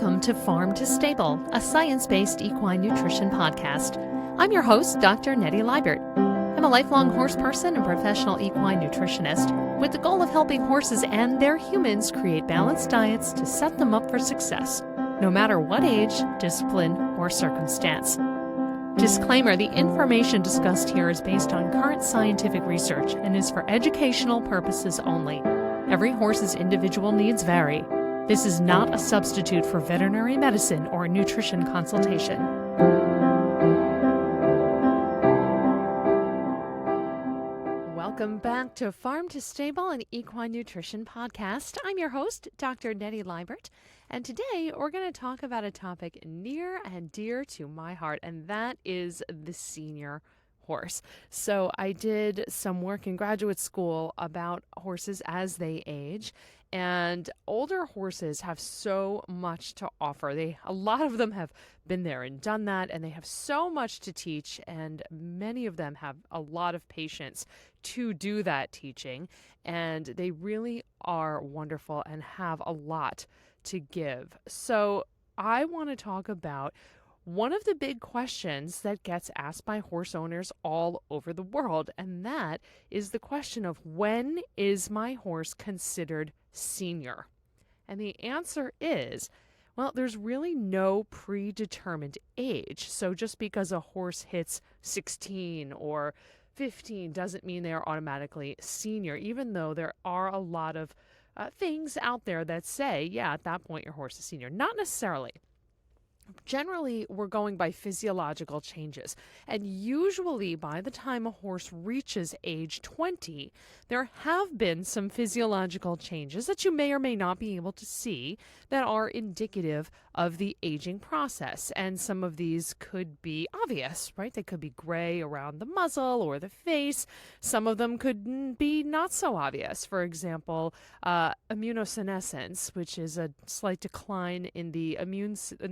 Welcome to Farm to Stable, a science-based equine nutrition podcast. I'm your host, Dr. Nettie Liebert. I'm a lifelong horse person and professional equine nutritionist with the goal of helping horses and their humans create balanced diets to set them up for success, no matter what age, discipline, or circumstance. Disclaimer, the information discussed here is based on current scientific research and is for educational purposes only. Every horse's individual needs vary. This is not a substitute for veterinary medicine or nutrition consultation. Welcome back to Farm to Stable, an equine nutrition podcast. I'm your host, Dr. Nettie Liebert, and today we're going to talk about a topic near and dear to my heart, and that is the senior horse. So I did some work in graduate school about horses as they age, and older horses have so much to offer. A lot of them have been there and done that, and they have so much to teach, and many of them have a lot of patience to do that teaching, and they really are wonderful and have a lot to give. So I want to talk about one of the big questions that gets asked by horse owners all over the world, and that is the question of, when is my horse considered senior? And the answer is, well, there's really no predetermined age. So just because a horse hits 16 or 15 doesn't mean they are automatically senior, even though there are a lot of things out there that say, yeah, at that point your horse is senior. Not necessarily. Generally, we're going by physiological changes, and usually by the time a horse reaches age 20, there have been some physiological changes that you may or may not be able to see that are indicative of the aging process, and some of these could be obvious, right? They could be gray around the muzzle or the face. Some of them could be not so obvious. For example, immunosenescence, which is a slight decline in the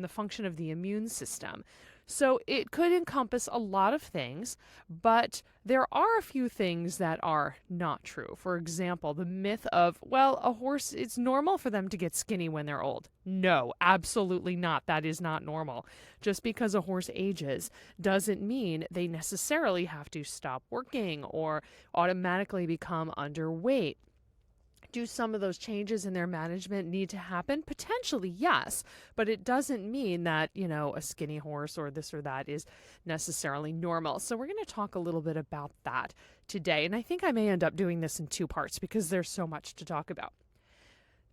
function of the immune system. So it could encompass a lot of things, but there are a few things that are not true. For example, the myth of, well, a horse, it's normal for them to get skinny when they're old. No, absolutely not. That is not normal. Just because a horse ages doesn't mean they necessarily have to stop working or automatically become underweight. Do some of those changes in their management need to happen? Potentially, yes, but it doesn't mean that, a skinny horse or this or that is necessarily normal. So we're going to talk a little bit about that today. And I think I may end up doing this in two parts because there's so much to talk about.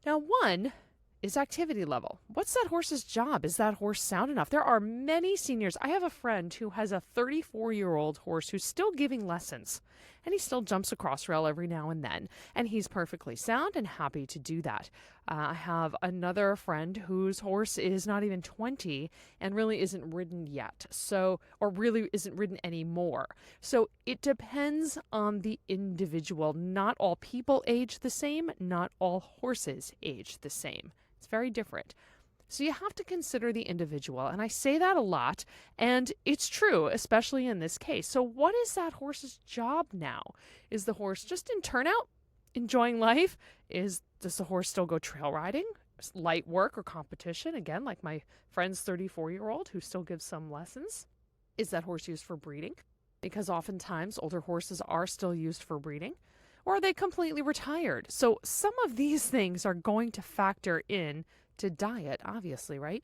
Now, one is activity level. What's that horse's job? Is that horse sound enough? There are many seniors. I have a friend who has a 34-year-old horse who's still giving lessons, and he still jumps across rail every now and then, and he's perfectly sound and happy to do that. I have another friend whose horse is not even 20 and really isn't ridden yet, or really isn't ridden anymore. So it depends on the individual. Not all people age the same. Not all horses age the same. It's very different. So you have to consider the individual. And I say that a lot, and it's true, especially in this case. So what is that horse's job now? Is the horse just in turnout, enjoying life? Does the horse still go trail riding? Light work or competition? Again, like my friend's 34-year-old who still gives some lessons. Is that horse used for breeding? Because oftentimes older horses are still used for breeding. Or are they completely retired? So some of these things are going to factor in to diet, obviously, right?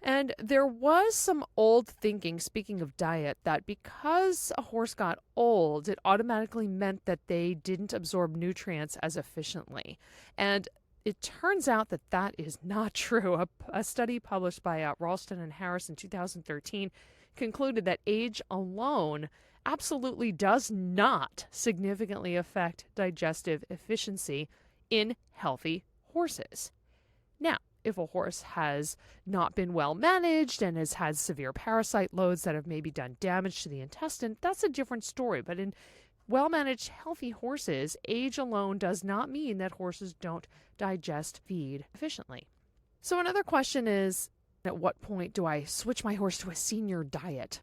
And there was some old thinking, speaking of diet, that because a horse got old, it automatically meant that they didn't absorb nutrients as efficiently. And it turns out that that is not true. A study published by Ralston and Harris in 2013 concluded that age alone absolutely does not significantly affect digestive efficiency in healthy horses. Now, if a horse has not been well managed and has had severe parasite loads that have maybe done damage to the intestine, that's a different story. But in well-managed, healthy horses, age alone does not mean that horses don't digest feed efficiently. So another question is, at what point do I switch my horse to a senior diet?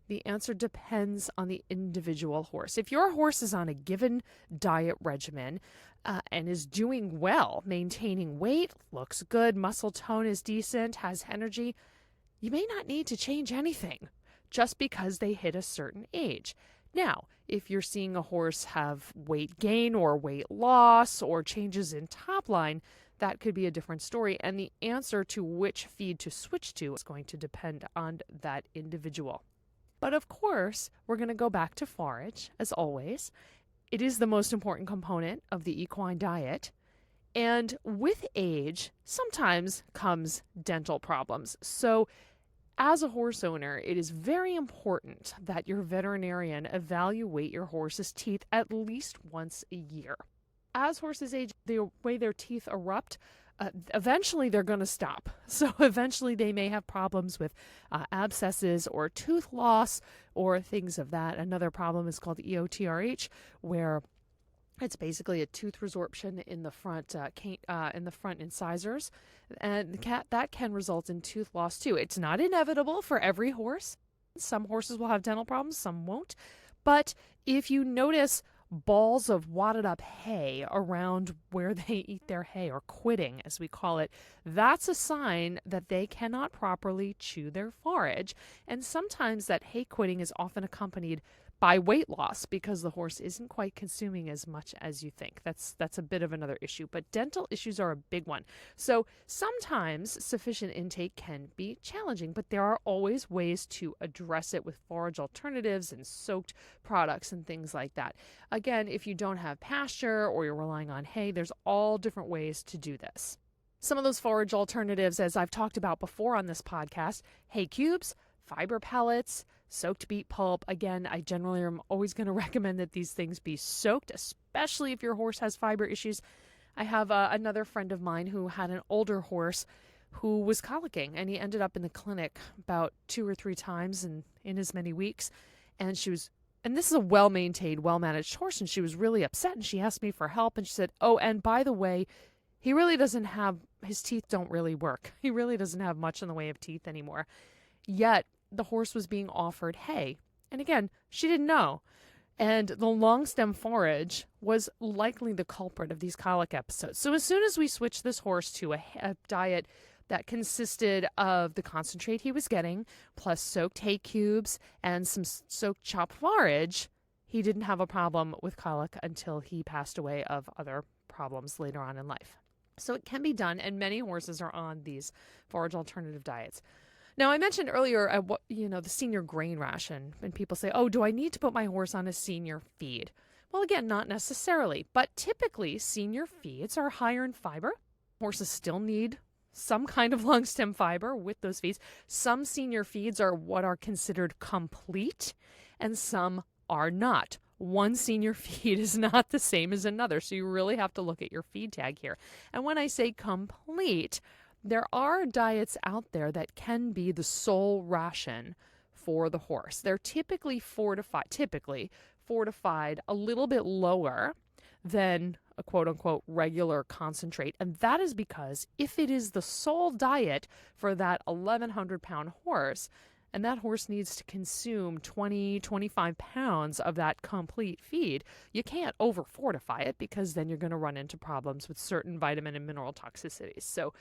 The answer depends on the individual horse. If your horse is on a given diet regimen, and is doing well, maintaining weight, looks good, muscle tone is decent, has energy, you may not need to change anything just because they hit a certain age. Now, if you're seeing a horse have weight gain or weight loss or changes in top line, that could be a different story. And the answer to which feed to switch to is going to depend on that individual. But of course, we're going to go back to forage, as always. It is the most important component of the equine diet. And with age, sometimes comes dental problems. So as a horse owner, it is very important that your veterinarian evaluate your horse's teeth at least once a year. As horses age, the way their teeth erupt, eventually they're going to stop. So eventually they may have problems with abscesses or tooth loss or things of that. Another problem is called EOTRH, where it's basically a tooth resorption in the front incisors, and that can result in tooth loss too. It's not inevitable for every horse. Some horses will have dental problems, some won't. But if you notice balls of wadded up hay around where they eat their hay, or quitting as we call it, that's a sign that they cannot properly chew their forage. And sometimes that hay quitting is often accompanied by weight loss because the horse isn't quite consuming as much as you think. That's a bit of another issue, but dental issues are a big one. So sometimes sufficient intake can be challenging, but there are always ways to address it with forage alternatives and soaked products and things like that. Again, if you don't have pasture or you're relying on hay, there's all different ways to do this. Some of those forage alternatives, as I've talked about before on this podcast, hay cubes, fiber pellets, soaked beet pulp. Again, I generally am always going to recommend that these things be soaked, especially if your horse has fiber issues. I have another friend of mine who had an older horse who was colicking, and he ended up in the clinic about 2 or 3 times in as many weeks. And this is a well-maintained, well-managed horse, and she was really upset, and she asked me for help, and she said, oh, and by the way, his teeth don't really work. He really doesn't have much in the way of teeth anymore. Yet, the horse was being offered hay. And again, she didn't know. And the long stem forage was likely the culprit of these colic episodes. So as soon as we switched this horse to a diet that consisted of the concentrate he was getting, plus soaked hay cubes and some soaked chopped forage, he didn't have a problem with colic until he passed away of other problems later on in life. So it can be done, and many horses are on these forage alternative diets. Now, I mentioned earlier, the senior grain ration, and people say, oh, do I need to put my horse on a senior feed? Well, again, not necessarily, but typically senior feeds are higher in fiber. Horses still need some kind of long stem fiber with those feeds. Some senior feeds are what are considered complete, and some are not. One senior feed is not the same as another, so you really have to look at your feed tag here. And when I say complete, there are diets out there that can be the sole ration for the horse. They're typically fortified a little bit lower than a quote-unquote regular concentrate. And that is because if it is the sole diet for that 1,100-pound horse, and that horse needs to consume 20, 25 pounds of that complete feed, you can't over-fortify it because then you're going to run into problems with certain vitamin and mineral toxicities. So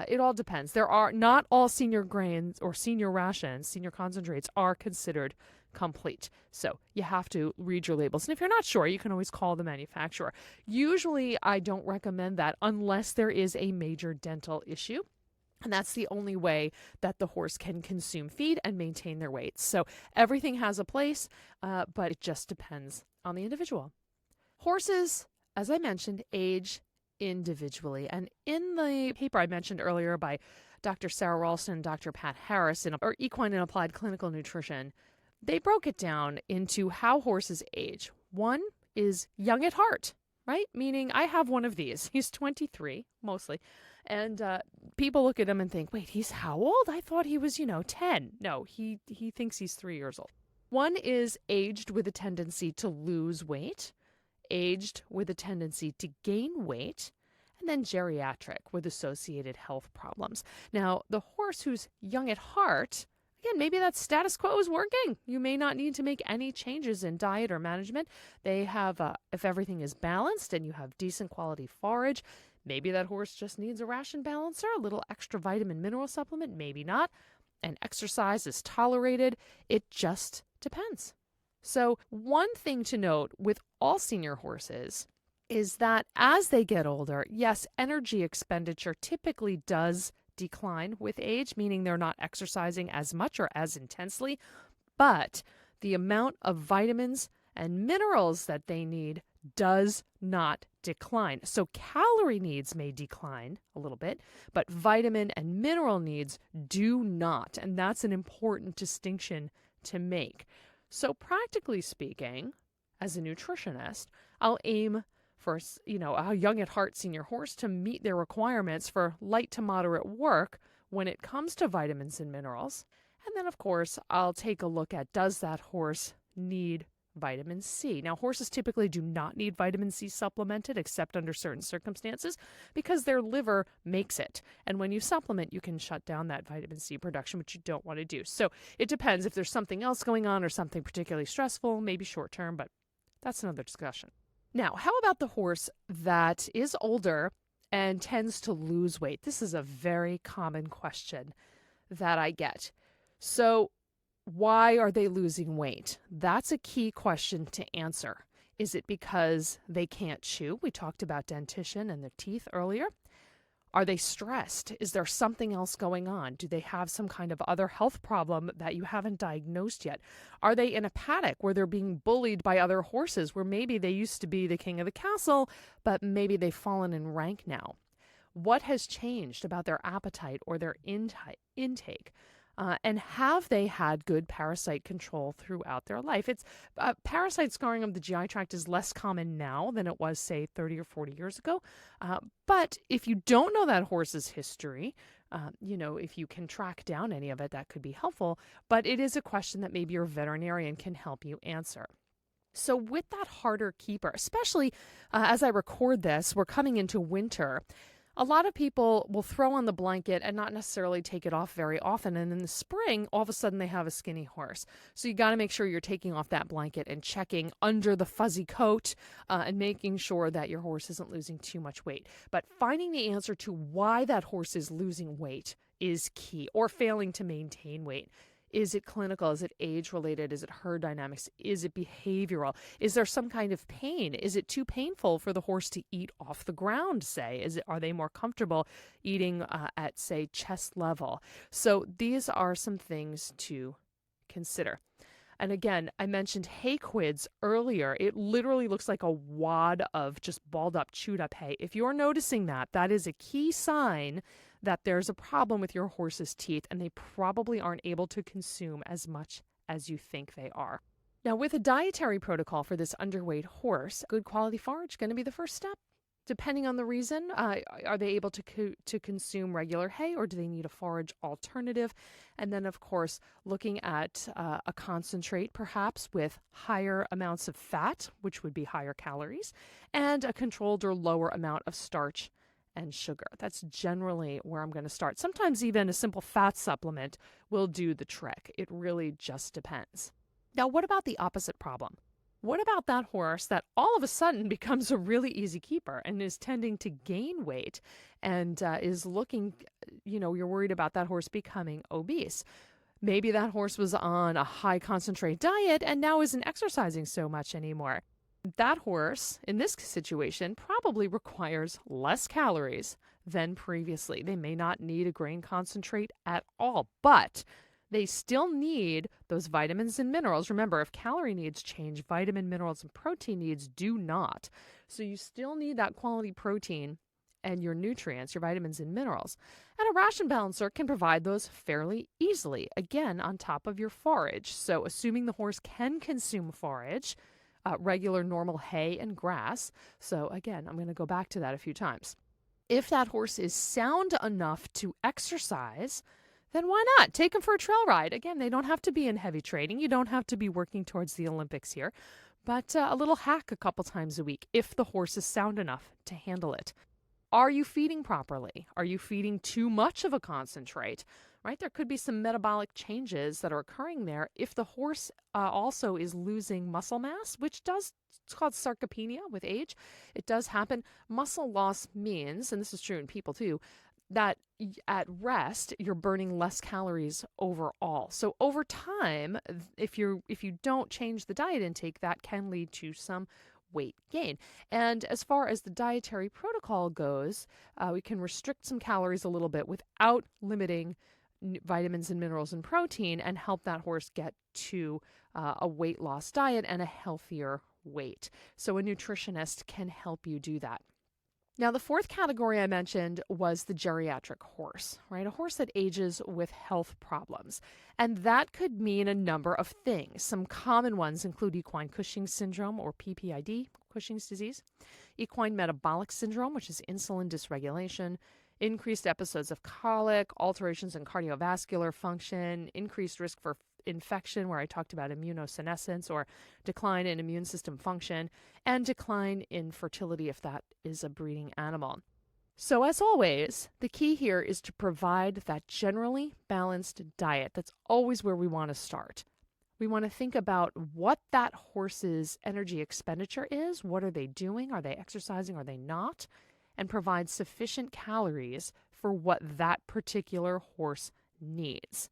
it all depends. Not all senior grains or senior rations, senior concentrates are considered complete. So you have to read your labels. And if you're not sure, you can always call the manufacturer. Usually I don't recommend that unless there is a major dental issue. And that's the only way that the horse can consume feed and maintain their weight. So everything has a place, but it just depends on the individual. Horses, as I mentioned, age individually. And in the paper I mentioned earlier by Dr. Sarah Ralston and Dr. Pat Harris in Equine and Applied Clinical Nutrition, they broke it down into how horses age. One is young at heart, right? Meaning I have one of these. He's 23, mostly. And people look at him and think, wait, he's how old? I thought he was, 10. No, he thinks he's 3 years old. One is aged with a tendency to lose weight, aged with a tendency to gain weight, and then geriatric with associated health problems. Now, the horse who's young at heart, Again, maybe that status quo is working. You may not need to make any changes in diet or management. They have, if everything is balanced and you have decent quality forage, maybe that horse just needs a ration balancer, a little extra vitamin mineral supplement, maybe not. And exercise is tolerated. It just depends. So one thing to note with all senior horses is that as they get older, yes, energy expenditure typically does decline with age, meaning they're not exercising as much or as intensely, but the amount of vitamins and minerals that they need does not decline. So calorie needs may decline a little bit, but vitamin and mineral needs do not. And that's an important distinction to make. So practically speaking, as a nutritionist, I'll aim for, a young at heart senior horse to meet their requirements for light to moderate work when it comes to vitamins and minerals. And then, of course, I'll take a look at, does that horse need vitamin C? Now, horses typically do not need vitamin C supplemented except under certain circumstances because their liver makes it. And when you supplement, you can shut down that vitamin C production, which you don't want to do. So it depends if there's something else going on or something particularly stressful, maybe short term, but that's another discussion. Now, how about the horse that is older and tends to lose weight? This is a very common question that I get. So why are they losing weight? That's a key question to answer. Is it because they can't chew? We talked about dentition and their teeth earlier. Are they stressed? Is there something else going on? Do they have some kind of other health problem that you haven't diagnosed yet? Are they in a paddock where they're being bullied by other horses where maybe they used to be the king of the castle, but maybe they've fallen in rank now? What has changed about their appetite or their intake? And have they had good parasite control throughout their life? It's parasite scarring of the GI tract is less common now than it was, say, 30 or 40 years ago. But if you don't know that horse's history, if you can track down any of it, that could be helpful. But it is a question that maybe your veterinarian can help you answer. So with that harder keeper, especially as I record this, we're coming into winter. A lot of people will throw on the blanket and not necessarily take it off very often. And in the spring, all of a sudden they have a skinny horse. So you got to make sure you're taking off that blanket and checking under the fuzzy coat and making sure that your horse isn't losing too much weight. But finding the answer to why that horse is losing weight is key, or failing to maintain weight. Is it clinical? Is it age-related? Is it herd dynamics? Is it behavioral? Is there some kind of pain? Is it too painful for the horse to eat off the ground, say? Are they more comfortable eating at, say, chest level? So these are some things to consider. And again, I mentioned hay quids earlier. It literally looks like a wad of just balled up, chewed up hay. If you're noticing that, that is a key sign that there's a problem with your horse's teeth and they probably aren't able to consume as much as you think they are. Now, with a dietary protocol for this underweight horse, good quality forage going to be the first step. Depending on the reason, are they able to consume regular hay, or do they need a forage alternative? And then, of course, looking at a concentrate, perhaps with higher amounts of fat, which would be higher calories, and a controlled or lower amount of starch and sugar. That's generally where I'm going to start. Sometimes even a simple fat supplement will do the trick. It really just depends. Now, what about the opposite problem? What about that horse that all of a sudden becomes a really easy keeper and is tending to gain weight and is looking, you're worried about that horse becoming obese? Maybe that horse was on a high concentrate diet and now isn't exercising so much anymore. That horse, in this situation, probably requires less calories than previously. They may not need a grain concentrate at all, but they still need those vitamins and minerals. Remember, if calorie needs change, vitamin, minerals, and protein needs do not. So you still need that quality protein and your nutrients, your vitamins and minerals. And a ration balancer can provide those fairly easily, again, on top of your forage. So assuming the horse can consume forage, regular normal hay and grass. So again, I'm going to go back to that a few times. If that horse is sound enough to exercise, then why not? Take them for a trail ride. Again, they don't have to be in heavy training. You don't have to be working towards the Olympics here, but a little hack a couple times a week if the horse is sound enough to handle it. Are you feeding properly? Are you feeding too much of a concentrate? Right? There could be some metabolic changes that are occurring there if the horse also is losing muscle mass, which it's called sarcopenia with age. It does happen. Muscle loss means, and this is true in people too, that at rest you're burning less calories overall. So over time, if you don't change the diet intake, that can lead to some weight gain. And as far as the dietary protocol goes, we can restrict some calories a little bit without limiting vitamins and minerals and protein, and help that horse get to a weight loss diet and a healthier weight. So a nutritionist can help you do that. Now, the fourth category I mentioned was the geriatric horse, right? A horse that ages with health problems. And that could mean a number of things. Some common ones include equine Cushing's syndrome, or PPID, Cushing's disease, equine metabolic syndrome, which is insulin dysregulation, increased episodes of colic, alterations in cardiovascular function, increased risk for infection, where I talked about immunosenescence or decline in immune system function, and decline in fertility if that is a breeding animal. So as always, the key here is to provide that generally balanced diet. That's always where we want to start. We want to think about what that horse's energy expenditure is. What are they doing? Are they exercising? Are they not? And provide sufficient calories for what that particular horse needs.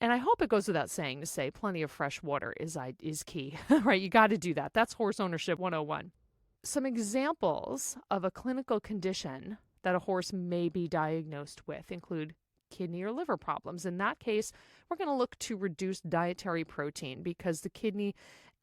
And I hope it goes without saying to say plenty of fresh water is key, right? You got to do that. That's horse ownership 101. Some examples of a clinical condition that a horse may be diagnosed with include kidney or liver problems. In that case, we're going to look to reduce dietary protein because the kidney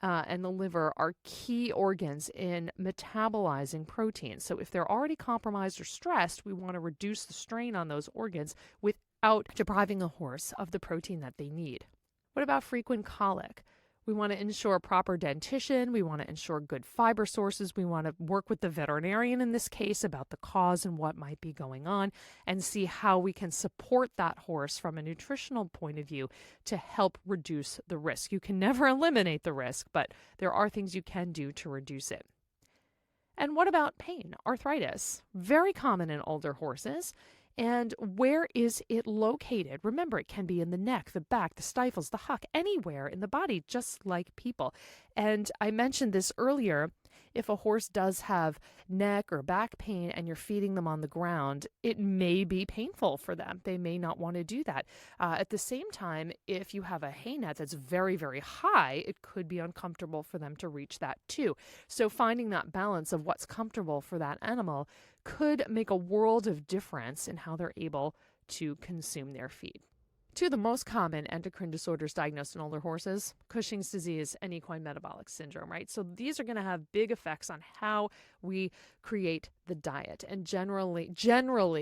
and the liver are key organs in metabolizing protein. So if they're already compromised or stressed, we want to reduce the strain on those organs without depriving a horse of the protein that they need. What about frequent colic? We want to ensure proper dentition. We want to ensure good fiber sources. We want to work with the veterinarian in this case about the cause and what might be going on, and see how we can support that horse from a nutritional point of view to help reduce the risk. You can never eliminate the risk, but there are things you can do to reduce it. And what about pain? Arthritis, very common in older horses. And where is it located? Remember, it can be in the neck, the back, the stifles, the hock, anywhere in the body, just like people. And I mentioned this earlier. If a horse does have neck or back pain and you're feeding them on the ground, it may be painful for them. They may not want to do that. At the same time, if you have a hay net that's very, very high, it could be uncomfortable for them to reach that too. So finding that balance of what's comfortable for that animal could make a world of difference in how they're able to consume their feed. Two of the most common endocrine disorders diagnosed in older horses, Cushing's disease and equine metabolic syndrome, right? So these are going to have big effects on how we create the diet. And generally,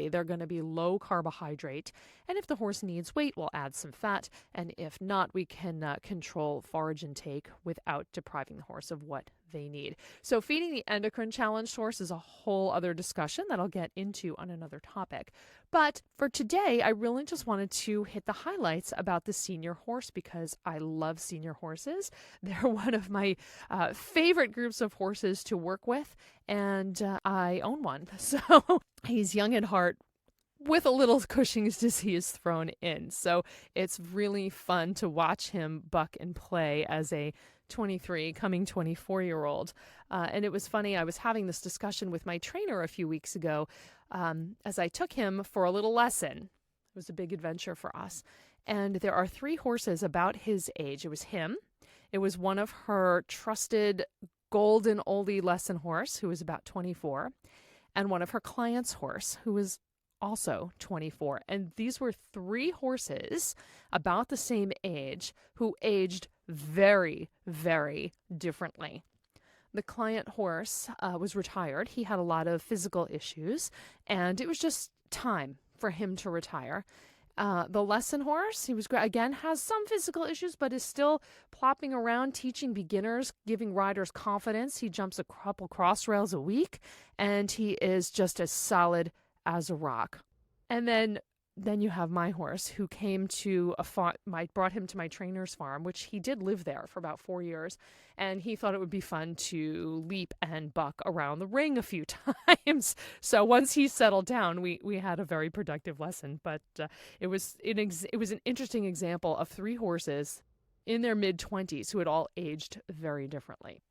they're going to be low carbohydrate. And if the horse needs weight, we'll add some fat. And if not, we can control forage intake without depriving the horse of what they need. So feeding the endocrine challenged horse is a whole other discussion that I'll get into on another topic. But for today, I really just wanted to hit the highlights about the senior horse because I love senior horses. They're one of my favorite groups of horses to work with, and I own one. So he's young at heart, with a little Cushing's disease thrown in. So it's really fun to watch him buck and play as a 23, coming 24-year-old. And it was funny, I was having this discussion with my trainer a few weeks ago as I took him for a little lesson. It was a big adventure for us. And there are 3 horses about his age. It was him. It was one of her trusted golden oldie lesson horse, who was about 24, and one of her client's horse, who was also 24. And these were 3 horses about the same age who aged very, very differently. The client horse was retired. He had a lot of physical issues, and it was just time for him to retire. The lesson horse, he was again has some physical issues, but is still plopping around, teaching beginners, giving riders confidence. He jumps a couple cross rails a week, and he is just as solid as a rock. And then then you have my horse, who came to I brought him to my trainer's farm, which he did live there for about 4 years, and he thought it would be fun to leap and buck around the ring a few times. So once he settled down, we had a very productive lesson. But it was an interesting example of 3 horses in their mid-20s who had all aged very differently.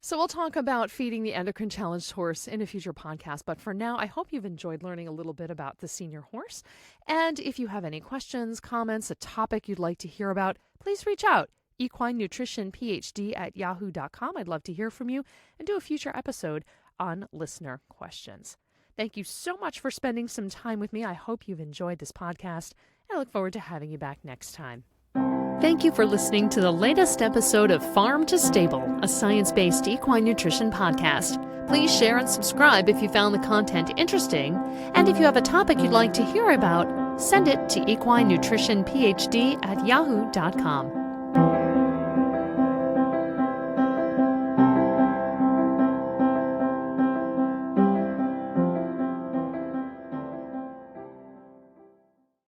So we'll talk about feeding the endocrine challenged horse in a future podcast. But for now, I hope you've enjoyed learning a little bit about the senior horse. And if you have any questions, comments, a topic you'd like to hear about, please reach out. equinenutritionphd@yahoo.com. I'd love to hear from you and do a future episode on listener questions. Thank you so much for spending some time with me. I hope you've enjoyed this podcast, and I look forward to having you back next time. Thank you for listening to the latest episode of Farm to Stable, a science-based equine nutrition podcast. Please share and subscribe if you found the content interesting. And if you have a topic you'd like to hear about, send it to equinenutritionphd@yahoo.com.